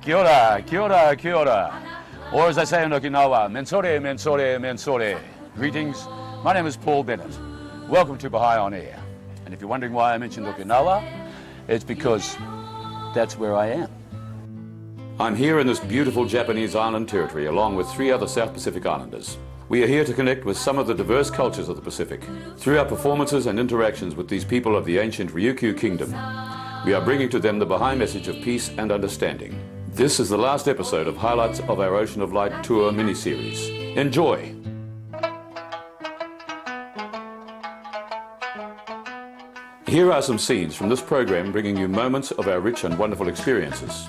Kia ora, kia ora, kia ora. Or as they say in Okinawa, mensore, mensore, mensore. Greetings, my name is Paul Bennett. Welcome to Baha'i On Air. And if you're wondering why I mentioned Okinawa, it's because that's where I am. I'm here in this beautiful Japanese island territory along with 3 other South Pacific Islanders. We are here to connect with some of the diverse cultures of the Pacific. Through our performances and interactions with these people of the ancient Ryukyu Kingdom, we are bringing to them the Baha'i message of peace and understanding. This is the last episode of Highlights of our Ocean of Light Tour mini-series. Enjoy! Here are some scenes from this program bringing you moments of our rich and wonderful experiences.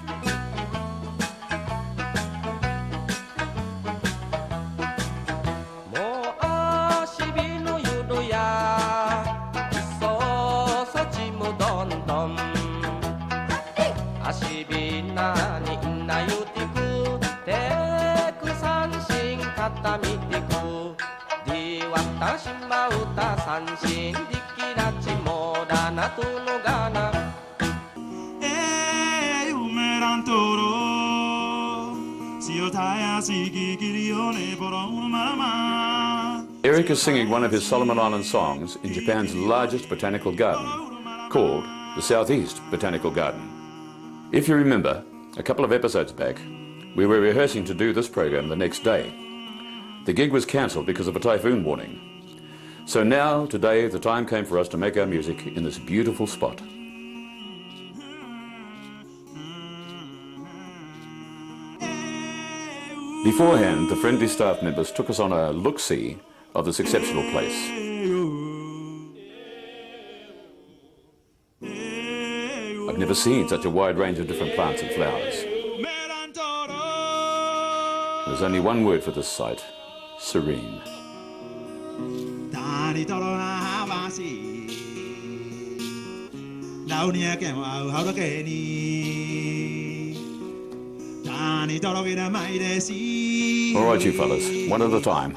Eric is singing one of his Solomon Island songs in Japan's largest botanical garden, called the Southeast Botanical Garden. If you remember, a couple of episodes back, we were rehearsing to do this program the next day. The gig was cancelled because of a typhoon warning. So now, today, the time came for us to make our music in this beautiful spot. Beforehand, the friendly staff members took us on a look-see of this exceptional place. I've never seen such a wide range of different plants and flowers. There's only one word for this site: serene. All right, you fellas, one at a time.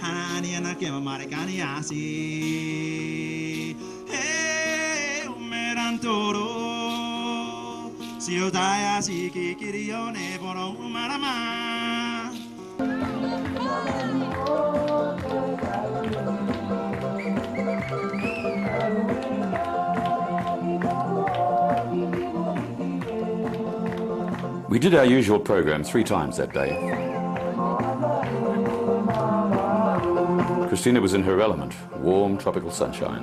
We did our usual program 3 times that day. Christina was in her element, warm tropical sunshine.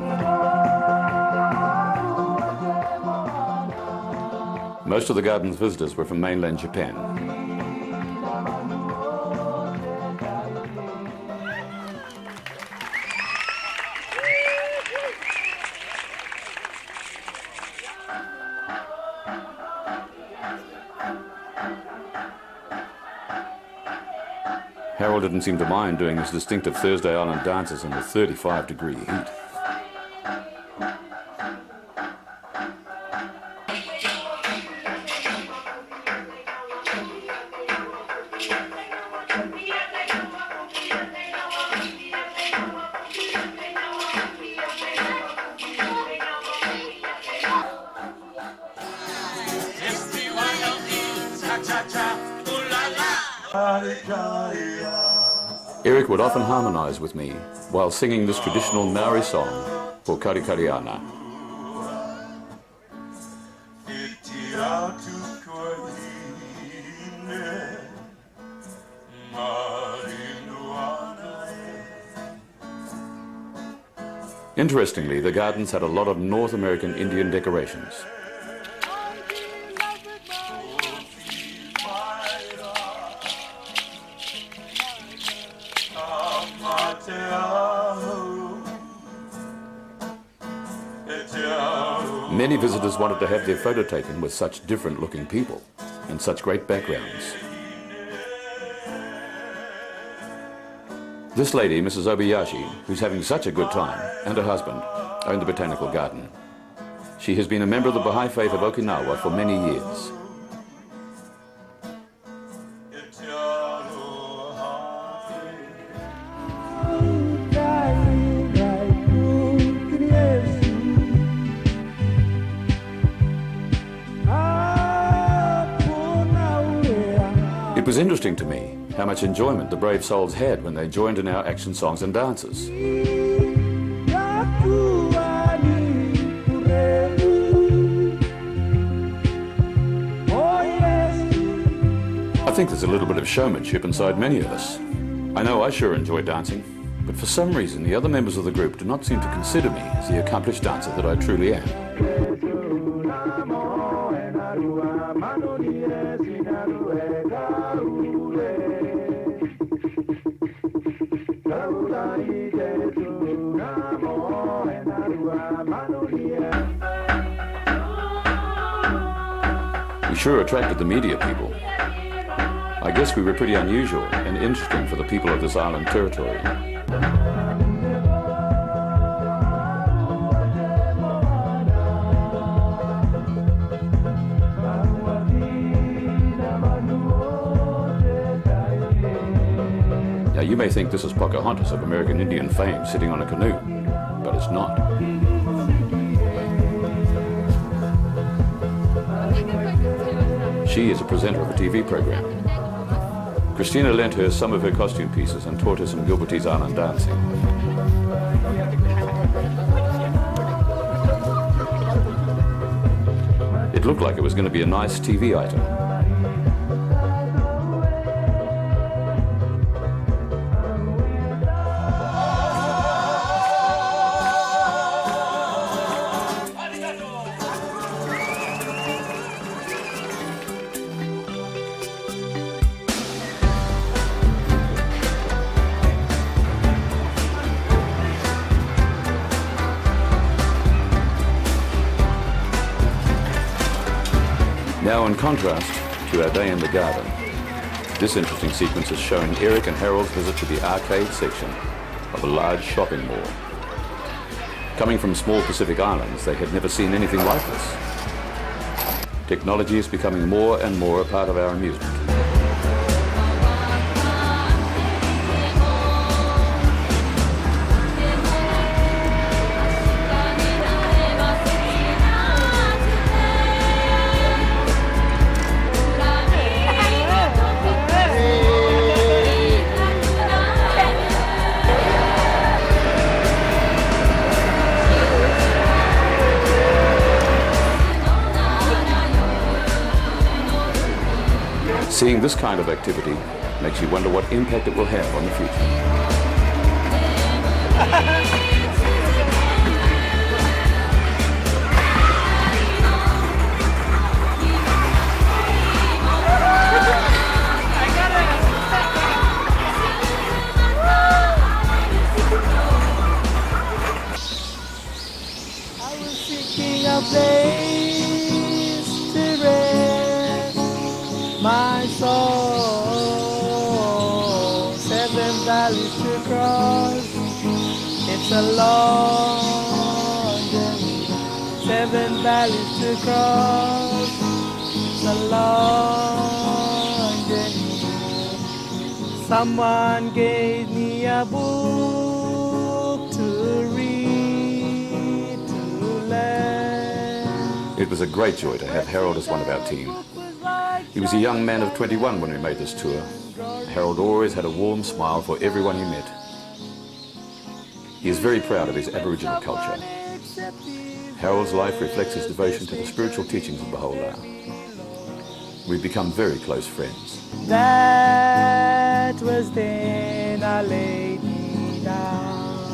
Most of the garden's visitors were from mainland Japan. Harold didn't seem to mind doing his distinctive Thursday Island dances in the 35-degree heat. Eric would often harmonize with me while singing this traditional Maori song for Karikariana. Interestingly, the gardens had a lot of North American Indian decorations. Many visitors wanted to have their photo taken with such different-looking people and such great backgrounds. This lady, Mrs. Obayashi, who's having such a good time, and her husband, own the botanical garden. She has been a member of the Baha'i faith of Okinawa for many years. was interesting to me how much enjoyment the brave souls had when they joined in our action songs and dances. I think there's a little bit of showmanship inside many of us. I know I sure enjoy dancing, but for some reason the other members of the group do not seem to consider me as the accomplished dancer that I truly am. We sure attracted the media people. I guess we were pretty unusual and interesting for the people of this island territory. Now you may think this is Pocahontas of American Indian fame sitting on a canoe, but it's not. She is a presenter of a TV program. Christina lent her some of her costume pieces and taught her some Gilbertese Island dancing. It looked like it was going to be a nice TV item. Now, in contrast to our day in the garden, this interesting sequence is showing Eric and Harold's visit to the arcade section of a large shopping mall. Coming from small Pacific islands, they had never seen anything like this. Technology is becoming more and more a part of our amusement. Seeing this kind of activity makes you wonder what impact it will have on the future. I was seeking a place to rest my soul, 7 valleys to cross. It's a long journey, 7 valleys to cross. It's a long journey. Someone gave me a book to read, to learn. It was a great joy to have Harold as one of our team. He was a young man of 21 when we made this tour. Harold always had a warm smile for everyone he met. He is very proud of his Aboriginal culture. Harold's life reflects his devotion to the spiritual teachings of Baha'u'llah. We've become very close friends. That was then I laid me down.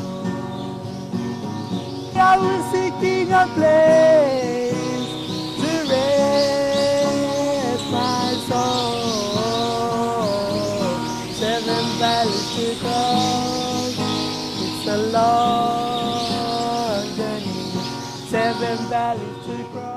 I was seeking a place to rest my soul, 7 valleys to cross. It's a long journey, 7 valleys to cross.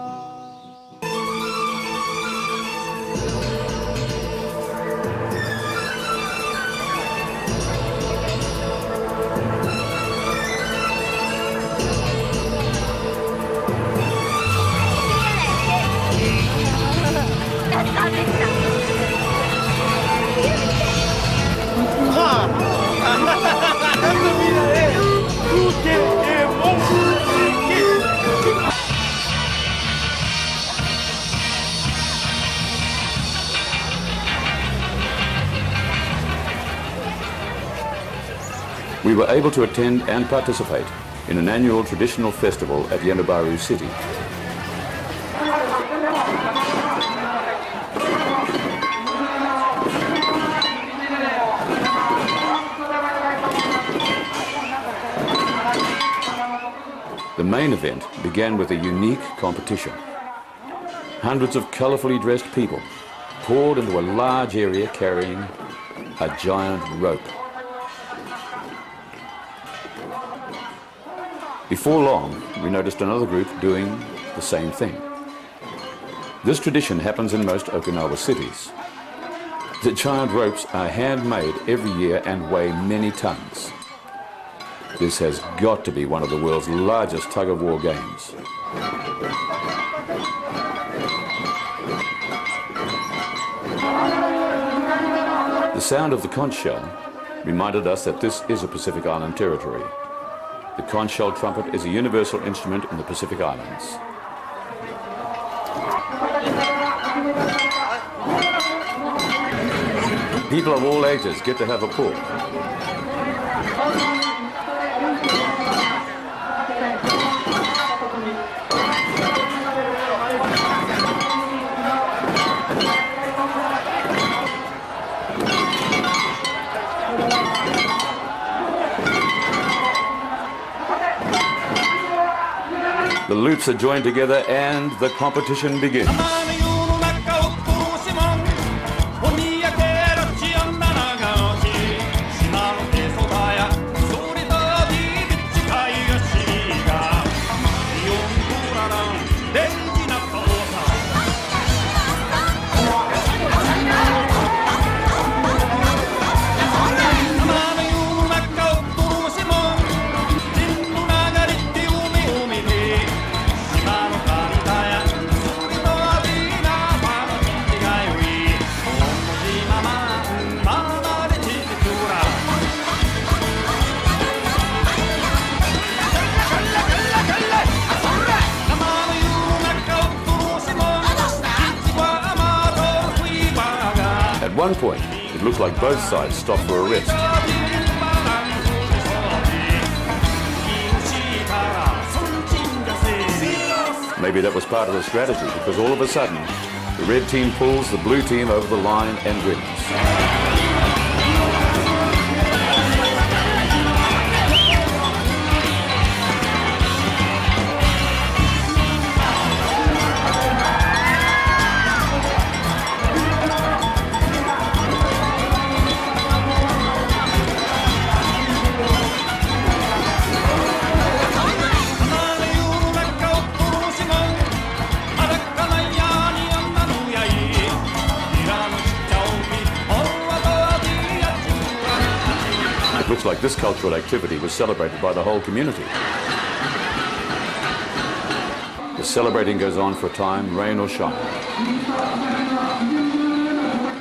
We were able to attend and participate in an annual traditional festival at Yenabaru City. The main event began with a unique competition. Hundreds of colourfully dressed people poured into a large area carrying a giant rope. Before long, we noticed another group doing the same thing. This tradition happens in most Okinawa cities. The giant ropes are handmade every year and weigh many tons. This has got to be one of the world's largest tug-of-war games. The sound of the conch shell reminded us that this is a Pacific Island territory. The conch shell trumpet is a universal instrument in the Pacific Islands. People of all ages get to have a pull. The loops are joined together and the competition begins. At one point, it looked like both sides stopped for a rest. Maybe that was part of the strategy, because all of a sudden, the red team pulls the blue team over the line and wins. Looks like this cultural activity was celebrated by the whole community. The celebrating goes on for a time, rain or shine.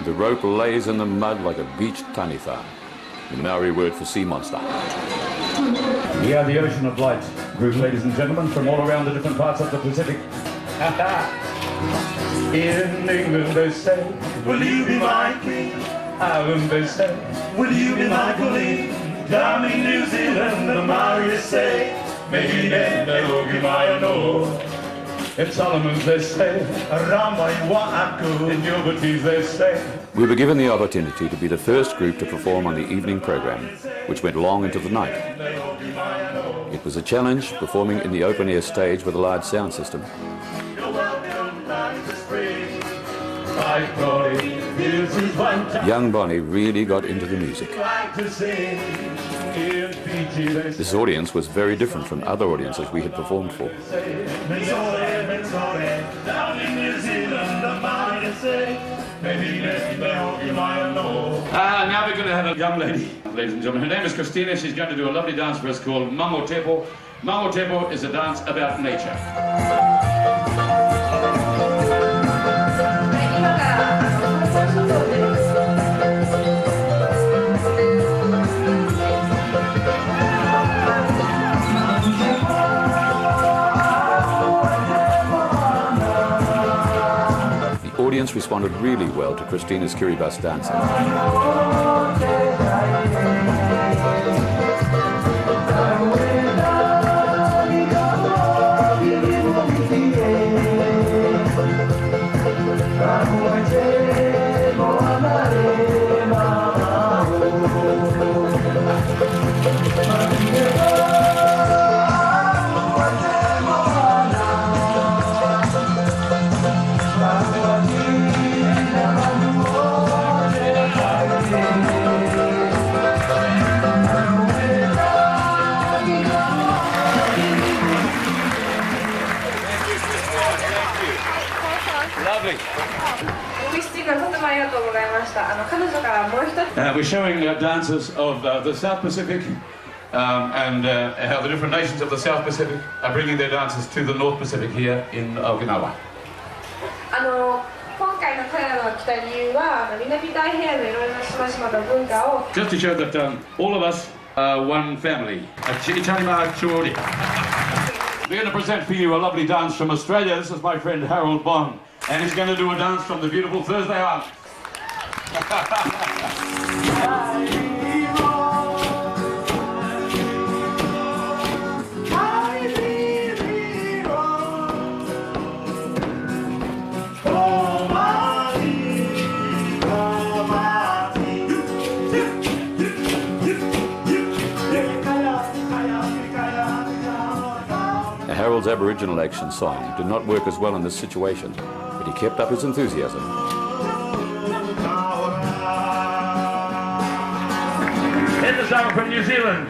The rope lays in the mud like a beached taniwha, the Maori word for sea monster. We are the Ocean of Light group, ladies and gentlemen, from all around the different parts of the Pacific. In England they say, will you be my king? Ireland they say, will you be my queen? Down in New Zealand the Maori say, maybe then they'll be my no. In Solomon's they say, in Gilbertese they say. We were given the opportunity to be the first group to perform on the evening program, which went long into the night. It was a challenge performing in the open-air stage with a large sound system. Young Bonnie really got into the music. This audience was very different from other audiences we had performed for. Now we're going to have a young lady, ladies and gentlemen. Her name is Christina. She's going to do a lovely dance for us called Mango Tepo. Mango Tepo is a dance about nature. The audience responded really well to Christina's Kiribati dancing. ざいました。彼女からもう一つ。We're showing dances of the South Pacific and how the different nations of the South Pacific are bringing their dances to the North Pacific here in Okinawa. 今回の彼らの来た理由は南太平洋のいろいろな島々の文化を Just to show that all of us are one family. We're going to present for you a lovely dance from Australia. This is my friend Harold Bond, and he's going to do a dance from the beautiful Thursday Island. Harold's Aboriginal action song did not work as well in this situation, but he kept up his enthusiasm. In the song from New Zealand,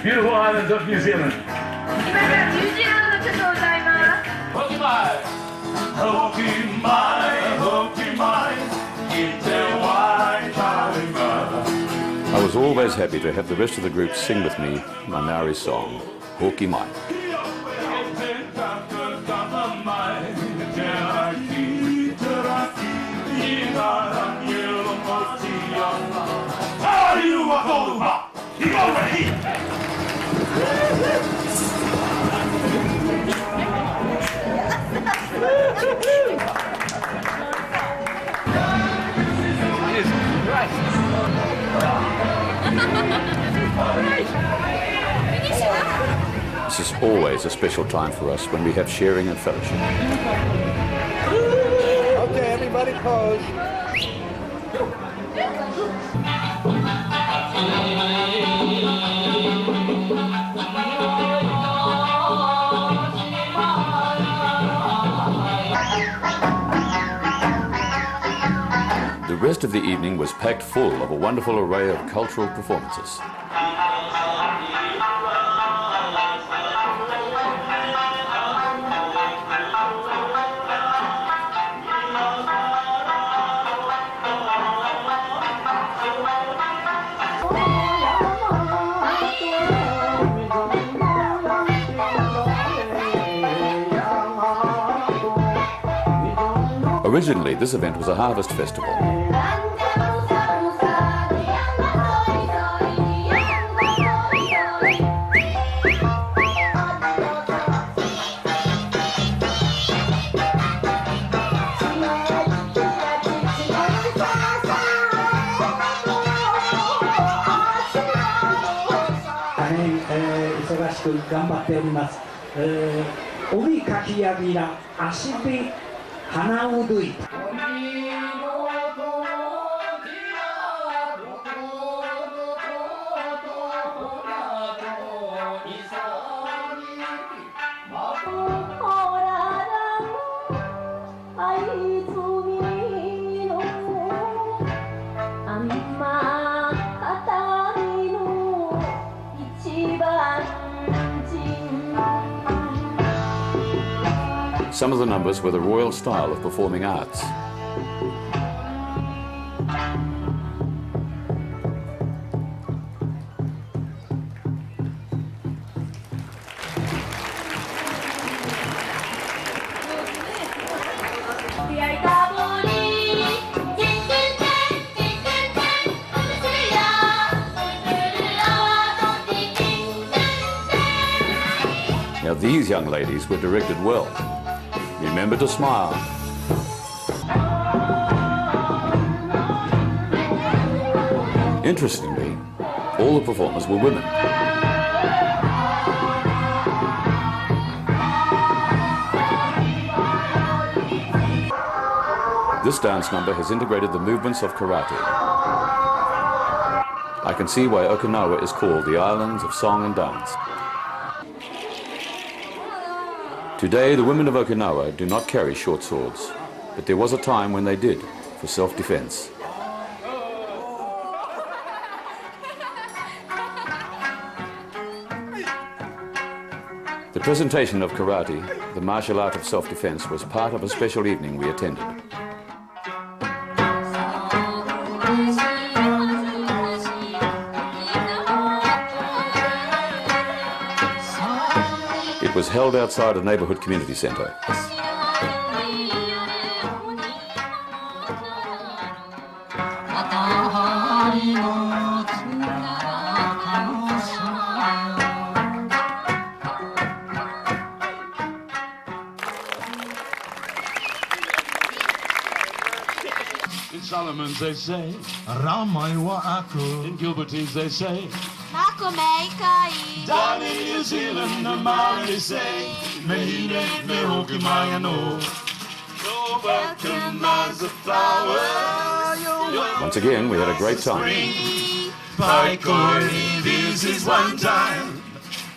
beautiful islands of New Zealand. I was always happy to have the rest of the group sing with me my Maori song, Hoki Mai. This is always a special time for us when we have sharing and fellowship. Okay, everybody pose. The rest of the evening was packed full of a wonderful array of cultural performances. Originally, this event was a harvest festival. Some of the numbers were the royal style of performing arts. Now these young ladies were directed well. Remember to smile. Interestingly, all the performers were women. This dance number has integrated the movements of karate. I can see why Okinawa is called the Islands of Song and Dance. Today, the women of Okinawa do not carry short swords, but there was a time when they did, for self-defense. The presentation of karate, the martial art of self-defense, was part of a special evening we attended. It was held outside a neighbourhood community centre. In Solomons they say, in Gilbertines they say, down in New Zealand the Maori say, Mehine me hoki mai no. You're welcome as a flower. Once again, we had a great time. By Corey, this is one time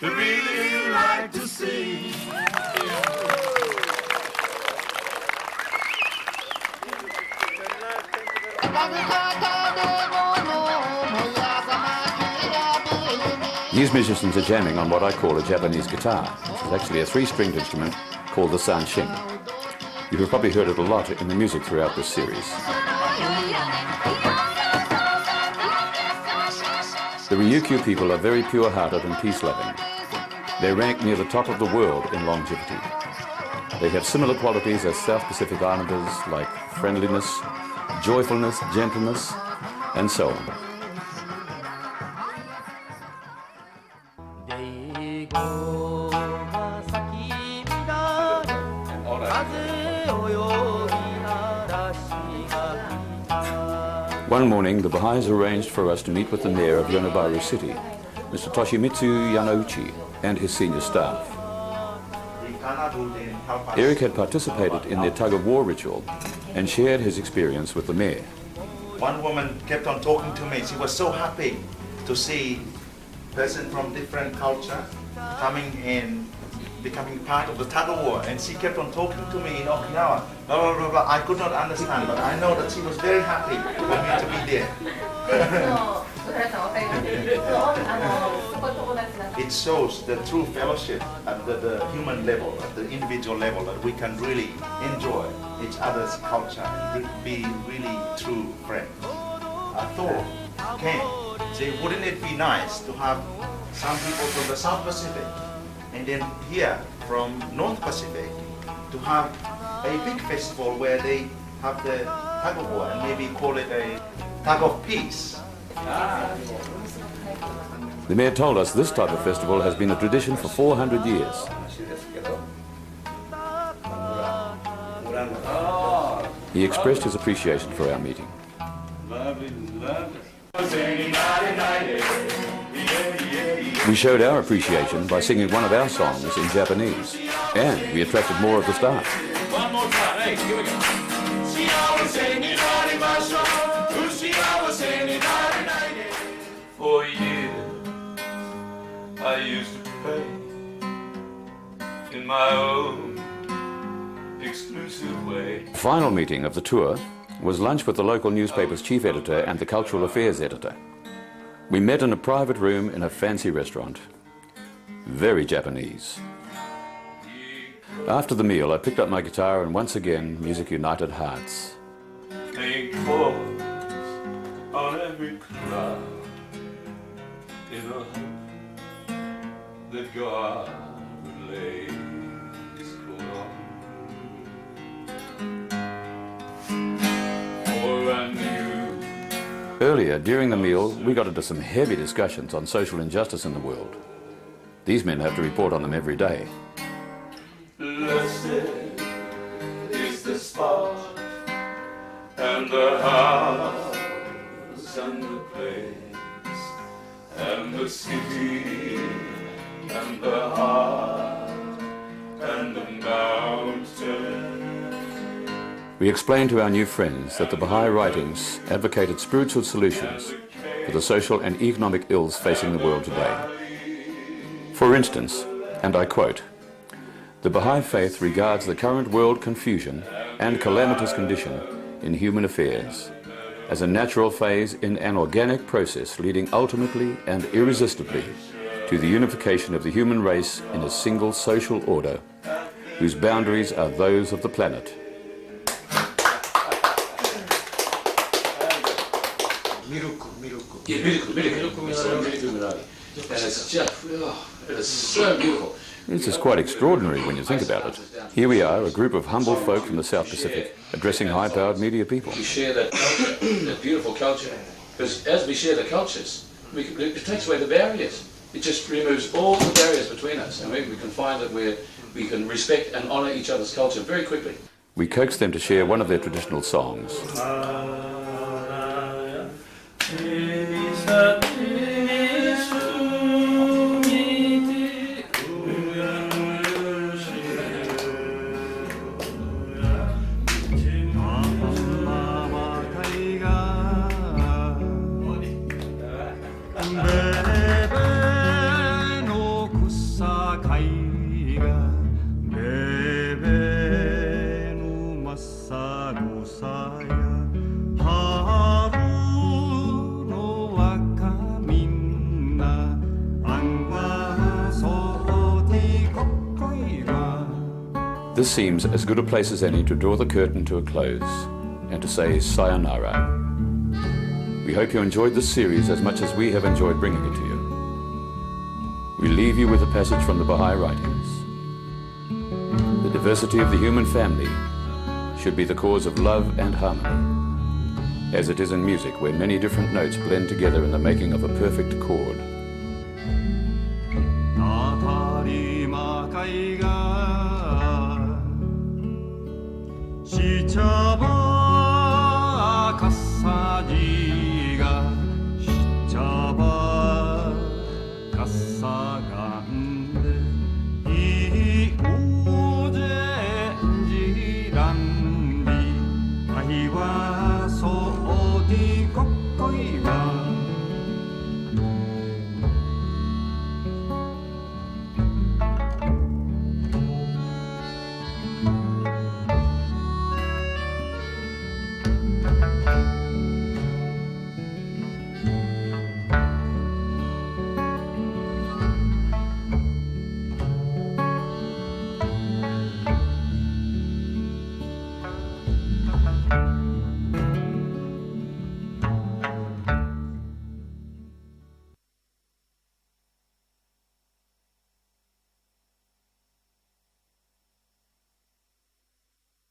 I really like to see. These musicians are jamming on what I call a Japanese guitar, which is actually a three-stringed instrument called the sanshin. You have probably heard it a lot in the music throughout this series. The Ryukyu people are very pure-hearted and peace-loving. They rank near the top of the world in longevity. They have similar qualities as South Pacific Islanders like friendliness, joyfulness, gentleness, and so on. One morning, the Baha'is arranged for us to meet with the mayor of Yonebaru City, Mr. Toshimitsu Yanouchi, and his senior staff. Eric had participated in their tug-of-war ritual and shared his experience with the mayor. One woman kept on talking to me. She was so happy to see a person from different culture coming in, becoming part of the tug-of-war, and she kept on talking to me in Okinawa. Blah, blah, blah, blah. I could not understand, but I know that she was very happy for me to be there. It shows the true fellowship at the human level, at the individual level, that we can really enjoy each other's culture and be really true friends. I thought, okay, say, wouldn't it be nice to have some people from the South Pacific and then here from North Pacific to have a big festival where they have the tug-of-war and maybe call it a tug of peace. The mayor told us this type of festival has been a tradition for 400 years. He expressed his appreciation for our meeting. We showed our appreciation by singing one of our songs in Japanese, and we attracted more of the staff. One more time, hey, here we go. For years, I used to pray in my own exclusive way. The final meeting of the tour was lunch with the local newspaper's chief editor and the cultural affairs editor. We met in a private room in a fancy restaurant. Very Japanese. After the meal, I picked up my guitar and once again, music united hearts. Make calls on every cloud in a hope that God would lay his coat on. For I knew. Earlier, during the meal, we got into some heavy discussions on social injustice in the world. These men have to report on them every day. Blessed is the spot and the house and the place and the city and the heart and the mountain. We explained to our new friends that the Baha'i writings advocated spiritual solutions for the social and economic ills facing the world today. For instance, and I quote, "The Baha'i faith regards the current world confusion and calamitous condition in human affairs as a natural phase in an organic process leading ultimately and irresistibly to the unification of the human race in a single social order whose boundaries are those of the planet." Yeah, milk. And it's just, it is so beautiful. This is quite extraordinary when you think about it. Here we are, a group of humble folk from the South Pacific, addressing high-powered media people. We share that culture, that beautiful culture, because as we share the cultures, it takes away the barriers. It just removes all the barriers between us, and we can find that we can respect and honour each other's culture very quickly. We coaxed them to share one of their traditional songs. This seems as good a place as any to draw the curtain to a close and to say sayonara. We hope you enjoyed this series as much as we have enjoyed bringing it to you. We leave you with a passage from the Baha'i writings. The diversity of the human family should be the cause of love and harmony, as it is in music where many different notes blend together in the making of a perfect chord.